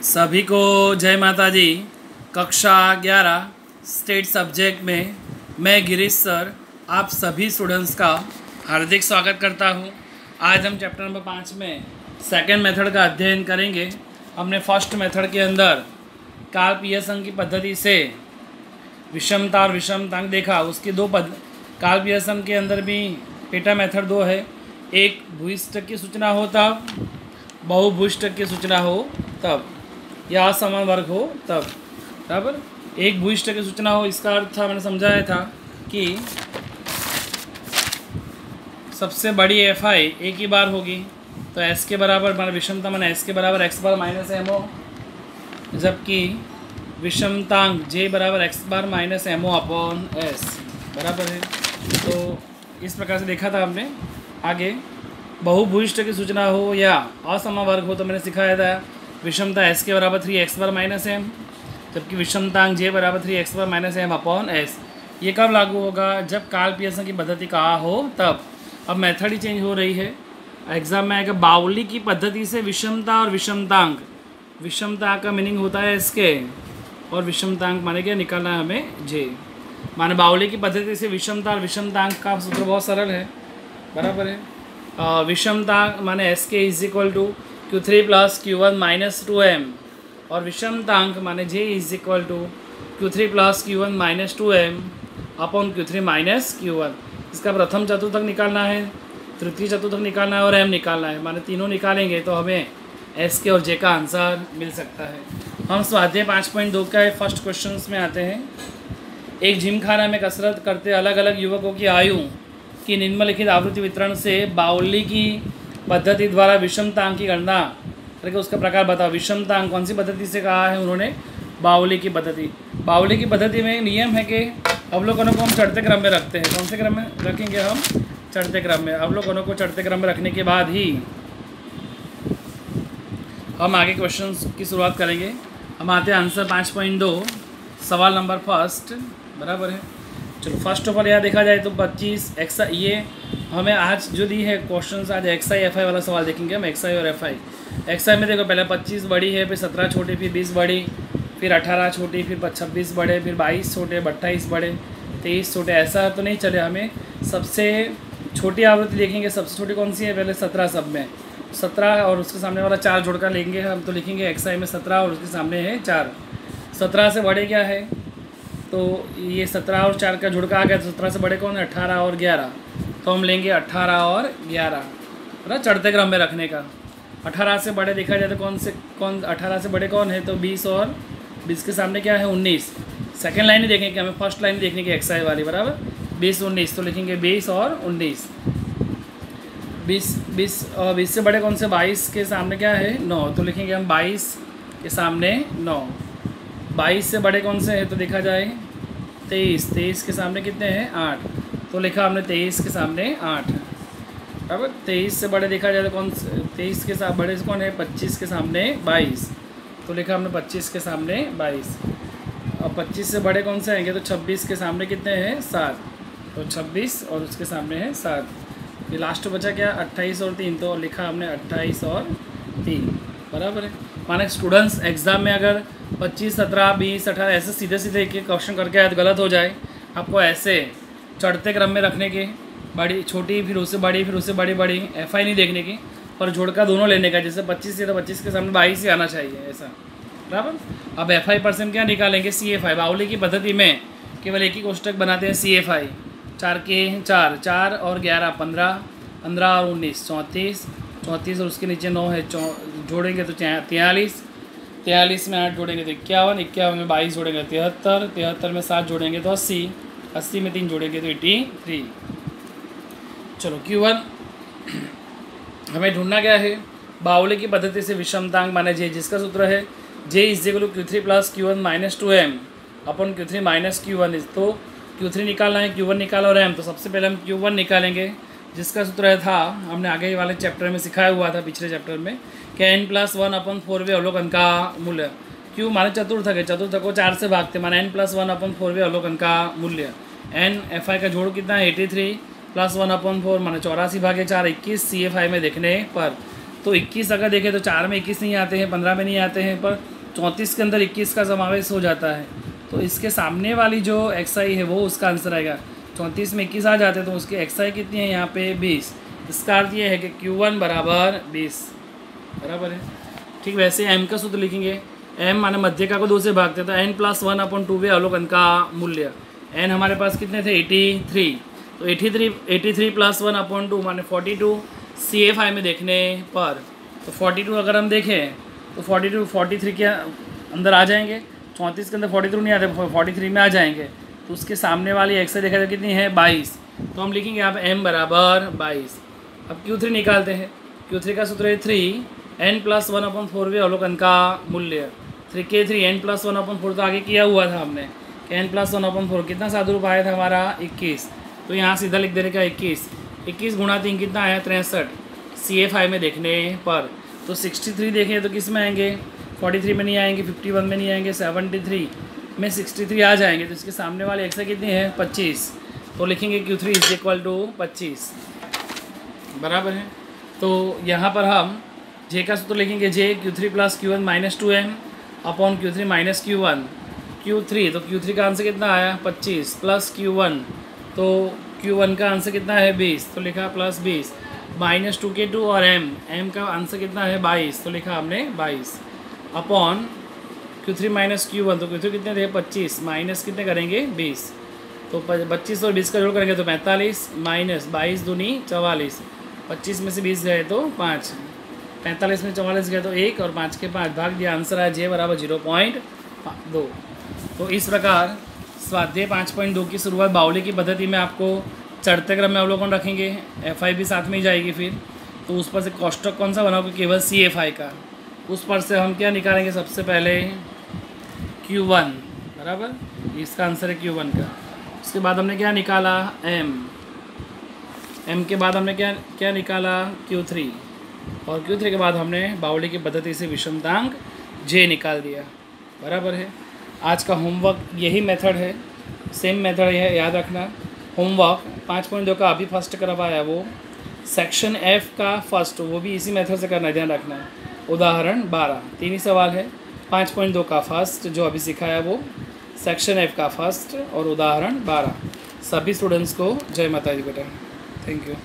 सभी को जय माता दी। कक्षा 11 स्टेट सब्जेक्ट में मैं गिरीश सर आप सभी स्टूडेंट्स का हार्दिक स्वागत करता हूं। आज हम चैप्टर नंबर 5 में सेकंड मेथड का अध्ययन करेंगे। हमने फर्स्ट मेथड के अंदर काल पियर्सन की पद्धति से विषमता और विषमतांक देखा। उसके दो काल पियर्सन के अंदर भी पेटा मेथड दो है। एक भूयिष्ठक की सूचना हो तब, बहुभुयिष्ठक की सूचना हो तब, या असमान वर्ग हो तब। बराबर, एक भूयिष्ठक की सूचना हो, इसका अर्थ था, मैंने समझाया था कि सबसे बड़ी एफ आई एक ही बार होगी, तो एस के बराबर माना विषमता माना एस के बराबर X bar minus M O, जबकि विषमतांक जे बराबर X bar minus M O upon S बराबर है। तो इस प्रकार से देखा था हमने। आगे बहुभुयिष्ठ की सूचना हो या असमान वर्ग हो तो मैंने सिखाया था विषमता एस के बराबर 3x बार माइनस एम, जबकि विषमतांक जे बराबर 3x बार माइनस एम अपॉन एस। ये कब लागू होगा? जब काल पियर्सन की पद्धति कहा हो तब। अब मेथड ही चेंज हो रही है। एग्जाम में आएगा बाउली की पद्धति से विषमता और विषमतांक। विषमता का मीनिंग होता है इसके, और विषमतांक माने क्या निकालना है हमें जे। माने बाउली की पद्धति से विषमता और विषमतांक का सूत्र बहुत सरल है, बराबर है। विषमतांक माने S K is equal to Q3 plus Q1 minus 2m, और विषमतांक माने J is equal to Q3 plus Q1 minus 2m upon Q3 minus Q1। इसका प्रथम चतुर्थक निकालना है, तृतीय चतुर्थक निकालना है और m निकालना है। माने तीनों निकालेंगे तो हमें S के और J का आंसर मिल सकता है। हम स्वाध्याय 5.2 का फर्स्ट क्वेश्चन में आते हैं। एक जिमखाना में कसरत करते अलग अलग युवकों की आयु की निम्नलिखित आवृत्ति वितरण से बाउली की पद्धति द्वारा विषमतांक की गणना करके उसका प्रकार बताओ। विषमतांक कौन सी पद्धति से कहा है उन्होंने? बाउली की पद्धति। बाउली की पद्धति में नियम है कि अवलोकनों को हम चढ़ते क्रम में रखते हैं। कौन से क्रम में रखेंगे हम? चढ़ते क्रम में। अवलोकनों को चढ़ते क्रम में रखने के बाद ही हम आगे क्वेश्चन की शुरुआत करेंगे। हम आते हैं आंसर 5.2 सवाल नंबर फर्स्ट, बराबर है। चलो फर्स्ट ऑफ ऑल यहाँ देखा जाए तो 25 एक्स, ये हमें आज जो दी है क्वेश्चन, आज एक्स आई एफ आई वाला सवाल देखेंगे हम। एक्स आई और एफ आई। एक्स आई में देखो पहले 25 बड़ी है, फिर 17 छोटी, फिर 20 बड़ी, फिर 18 छोटी, फिर 26 बड़े, फिर 22 छोटे, 28 बड़े, 23 छोटे। ऐसा तो नहीं चले, हमें सबसे छोटी आवृत्ति देखेंगे। सबसे छोटी कौन सी है? पहले 17 सब में 17 और उसके सामने वाला 4 जोड़ कर लेंगे हम, तो लिखेंगे एक्स आई में 17 और उसके सामने है 4। 17 से बड़े क्या है? तो ये 17 और 4 का जुड़का आ गया, तो 17 से बड़े कौन है? 18 और 11। तो हम लेंगे 18 और 11, ना चढ़ते क्रम में रखने का। 18 से बड़े देखा जाए तो कौन 18 से बड़े कौन है? तो 20, और 20 के सामने क्या है? 19। सेकंड लाइन ही देखेंगे हमें, फर्स्ट लाइन देखने की एक्स आई वाली, बराबर। 20 19, तो लिखेंगे 20 और 19। 20 से बड़े कौन से? 22 के सामने क्या है? 9, तो लिखेंगे हम 22 के सामने 9। 22 से बड़े कौन से हैं? तो देखा जाए 23। 23 के सामने कितने हैं? 8, तो लिखा हमने 23 के सामने 8, बराबर। 23 से बड़े देखा जाए तो कौन? 23 के साथ बड़े कौन है? 25 के सामने 22, तो लिखा हमने 25 के सामने 22। और 25 से बड़े कौन से आएंगे? तो 26 के सामने कितने हैं? 7, तो 26 और उसके सामने है 7। ये लास्ट बचा क्या? 28 और 3, तो लिखा हमने 28 और 3, बराबर है। माने स्टूडेंट्स एग्ज़ाम में अगर 25, 17, 20, 18 ऐसे सीधे सीधे एक क्वेश्चन करके आए तो गलत हो जाए। आपको ऐसे चढ़ते क्रम में रखने के, बड़ी छोटी फिर उससे बड़ी, फिर उससे बड़ी बड़ी, एफ आई नहीं देखने की, पर जोड़का दोनों लेने का। जैसे 25 है तो 25 के सामने 22 ही आना चाहिए, ऐसा, बराबर। अब एफ आई % क्या निकालेंगे? C F I. बाउली की पद्धति में केवल एक ही कोष्टक बनाते हैं, सी एफ आई। 4 के 4 और 11 15, 15 और 19 34, 34 और उसके नीचे 9 है, जोड़ेंगे तो 43, 43 में 8 जोड़ेंगे तो 51, 51 में 22 जोड़ेंगे 73, 73 में 7 जोड़ेंगे तो 80, 80 में 3 जोड़ेंगे तो 83। चलो Q1 हमें ढूंढना क्या है? बाउली की पद्धति से विषमतांक माने J, जिसका सूत्र है J is equal to Q3 plus Q1 minus 2m upon Q3 minus Q1। तो Q3 निकालना है, Q1 निकाला और m, तो सबसे पहले हम Q1 निकालेंगे, जिसका सूत्र था हमने आगे वाले चैप्टर में सिखाया हुआ था, पिछले चैप्टर में, कि n+1 अपॉन 4वे अवलोकन का मूल्य। Q माने चतुर्थक है, चतुर्थक को 4 से भागते, माने n+1 अपॉन 4वे अवलोकन का मूल्य। n एफ आई का जोड़ कितना है? 83 प्लस 1 अपॉन 4 माने 84 भागे 4, 21 सी एफ आई में देखने पर। तो 21 अगर देखें तो 4 में 21 नहीं आते हैं, 15 में नहीं आते हैं, पर 34 के अंदर 21 का समावेश हो जाता है, तो इसके सामने वाली जो xi है वो उसका आंसर आएगा। 34 में 21 आ जाते हैं तो उसकी xi कितनी है यहाँ पे 20। इसका अर्थ ये है कि q1 बराबर 20 बराबर है। ठीक, वैसे m का सूत्र लिखेंगे, m माने मध्यिका को 2 से भागते तो n+1/2 अवलोकन का मूल्य। n हमारे पास कितने थे 83, तो 83 + 1/2 माने 42 CF में देखने पर। तो 42 अगर हम देखें तो 43 के अंदर आ जाएंगे, 34 के अंदर 42 नहीं आते, 43 में आ जाएंगे। तो उसके सामने वाली x देखा जाए कितनी है 22, तो हम लिखेंगे यहाँ पे m बराबर 22। अब q3 निकालते हैं, q3 का सूत्र है 3n+1/4 अवलोकन का मूल्य। 3 n+1/4 तो आगे किया हुआ था हमने कि n+1/4 कितना सादुरूप आया था हमारा 21, तो यहाँ सीधा लिख देने का 21 गुणा 3 कितना आया 63 CF में देखने पर। तो 63 देखें तो किस में आएंगे 43 में नहीं आएंगे, 51 में नहीं आएंगे, 73 में 63 आ जाएंगे। तो इसके सामने वाले x कितनी है 25, तो लिखेंगे q3 = 25 बराबर है। तो यहाँ पर हम j का सूत्र लिखेंगे j q3 + q1 - 2m upon q3 - q1 q3, तो q3 का आंसर कितना आया 25 प्लस q1, तो q1 का आंसर कितना है 20, तो लिखा +20 -2k2 और m का आंसर कितना है 22, तो लिखा हमने 22 अपॉन q3 - q1, तो q3 कितने थे 25 माइनस कितने करेंगे 20, तो 25 और 20 का जोड़ करेंगे तो 45 माइनस 22 दूनी 44, 25 में से 20 गए तो 5, 45 में 44 गए तो 1 और 5 के 5 भाग दिया, आंसर आया j बराबर 0.2। तो इस प्रकार स्वाध्याय 5.2 की शुरुआत बावली की पद्धति में आपको चढ़ते क्रम में अवलोकन रखेंगे, FI भी साथ में ही जाएगी फिर, तो उस पर से कोष्टक कौन सा बनाओगे केवल CFI का, उस पर से हम क्या निकालेंगे सबसे पहले Q1 बराबर, इसका आंसर है Q1 का। उसके बाद हमने क्या निकाला M के बाद हमने क्या निकाला Q3, और Q3 के बाद हमने बावली की पद्धति से विषमतांक J निकाल दिया बराबर है। आज का होमवर्क यही मेथड है, सेम मेथड है, याद रखना। होमवर्क 5.2 का अभी फर्स्ट करवाया, वो सेक्शन F का फर्स्ट, वो भी इसी मेथड से करना, ध्यान रखना। उदाहरण 12 3 ही सवाल है, 5.2 का फर्स्ट जो अभी सिखाया वो, सेक्शन F का फर्स्ट और उदाहरण 12। सभी स्टूडेंट्स को जय माता दी बेटा, थैंक यू।